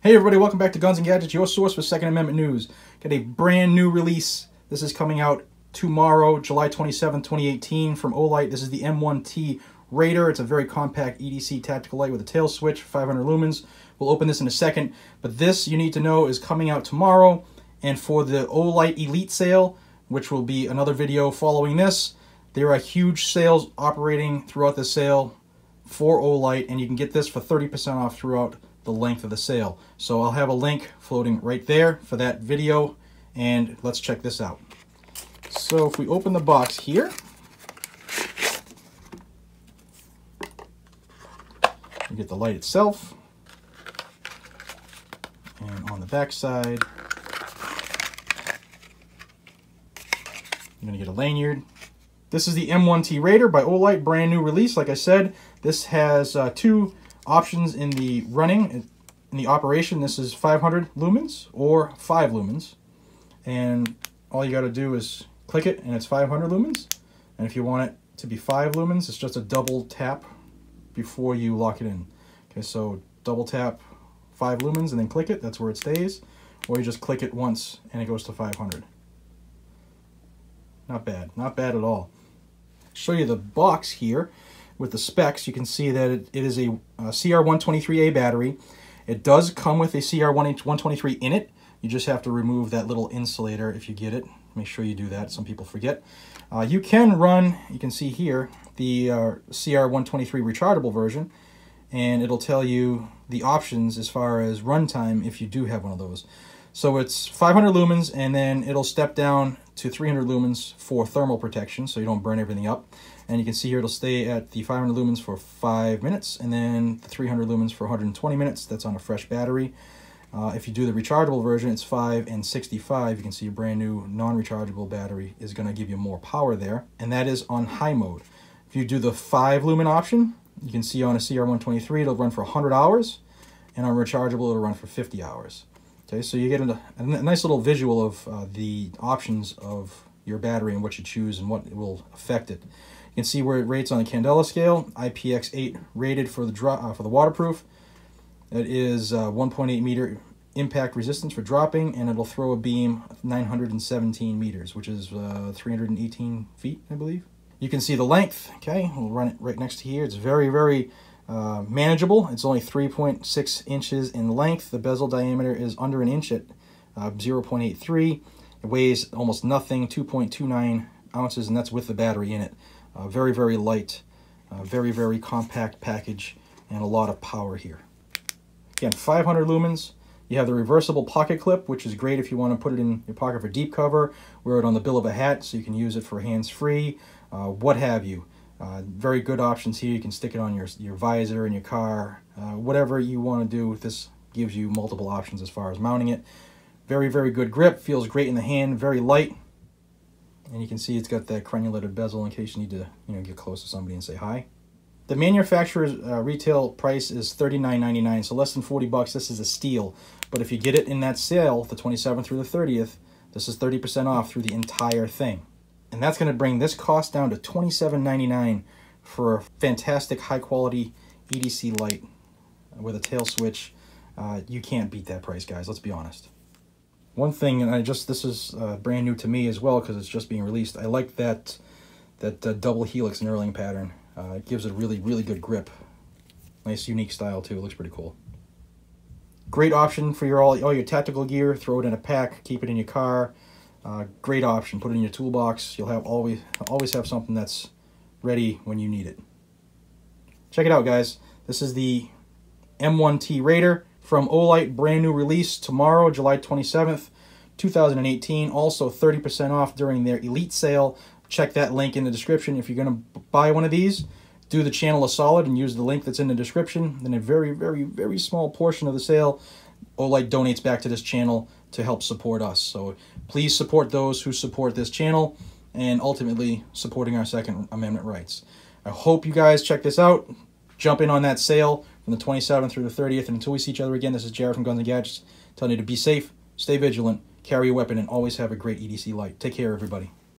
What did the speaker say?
Hey everybody, welcome back to Guns and Gadgets, your source for Second Amendment news. Got a brand new release. This is coming out tomorrow, July 27, 2018 from Olight. This is the M1T Raider. It's a very compact EDC tactical light with a tail switch, 500 lumens. We'll open this in a second, but this, you need to know, is coming out tomorrow. And for the Olight Elite sale, which will be another video following this, there are huge sales operating throughout the sale for Olight, and you can get this for 30% off throughout the length of the sale. So I'll have a link floating right there for that video, and let's check this out. So if we open the box here, you get the light itself, and on the back side you're going to get a lanyard. This is the M1T Raider by Olight, brand new release. Like I said, this has two options in the running. In the operation, this is 500 lumens or 5 lumens. And all you got to do is click it and it's 500 lumens. And if you want it to be 5 lumens, it's just a double tap before you lock it in. Okay, so double tap 5 lumens and then click it, that's where it stays. Or you just click it once and it goes to 500. Not bad, not bad at all. Show you the box here with the specs. You can see that it is a CR123A battery. It does come with a CR123 in it. You just have to remove that little insulator if you get it. Make sure you do that. Some people forget. You can run, you can see here, the CR123 rechargeable version, and it'll tell you the options as far as runtime if you do have one of those. So it's 500 lumens, and then it'll step down to 300 lumens for thermal protection, so you don't burn everything up. And you can see here it'll stay at the 500 lumens for 5 minutes, and then the 300 lumens for 120 minutes. That's on a fresh battery. If you do the rechargeable version, it's 5 and 65. You can see a brand new non-rechargeable battery is going to give you more power there, and that is on high mode. If you do the 5 lumen option, you can see on a CR123 it'll run for 100 hours, and on rechargeable it'll run for 50 hours. Okay, so you get a nice little visual of the options of your battery and what you choose and what will affect it. You can see where it rates on the Candela scale, IPX8 rated for the waterproof. It is 1.8 meter impact resistance for dropping, and it'll throw a beam of 917 meters, which is 318 feet, I believe. You can see the length. Okay, we'll run it right next to here. It's very, very manageable. It's only 3.6 inches in length. The bezel diameter is under an inch at 0.83. It weighs almost nothing, 2.29 ounces, and that's with the battery in it. Very, very light, very, very compact package, and a lot of power here. Again, 500 lumens. You have the reversible pocket clip, which is great if you want to put it in your pocket for deep cover, wear it on the bill of a hat so you can use it for hands-free, what have you. Very good options here. You can stick it on your visor in your car, whatever you want to do. This gives you multiple options as far as mounting it. Very, very good grip, feels great in the hand, very light. And you can see it's got that crenulated bezel in case you need to get close to somebody and say hi. The manufacturer's retail price is $39.99, so less than 40 bucks. This is a steal. But if you get it in that sale, the 27th through the 30th, this is 30% off through the entire thing. And that's going to bring this cost down to $27.99 for a fantastic high-quality EDC light with a tail switch. You can't beat that price, guys. Let's be honest. One thing, and this is brand new to me as well because it's just being released. I like that double helix knurling pattern. It gives it a really, really good grip. Nice, unique style too. It looks pretty cool. Great option for all your tactical gear. Throw it in a pack. Keep it in your car. Great option. Put it in your toolbox. You'll always have something that's ready when you need it. Check it out, guys. This is the M1T Raider from Olight, brand new release tomorrow, July 27th, 2018. Also 30% off during their Elite sale. Check that link in the description. If you're going to buy one of these, do the channel a solid and use the link that's in the description. Then a very, very, very small portion of the sale, Olight donates back to this channel to help support us. So please support those who support this channel and ultimately supporting our Second Amendment rights. I hope you guys check this out. Jump in on that sale from the 27th through the 30th. And until we see each other again, this is Jared from Guns and Gadgets telling you to be safe, stay vigilant, carry a weapon, and always have a great EDC light. Take care, everybody.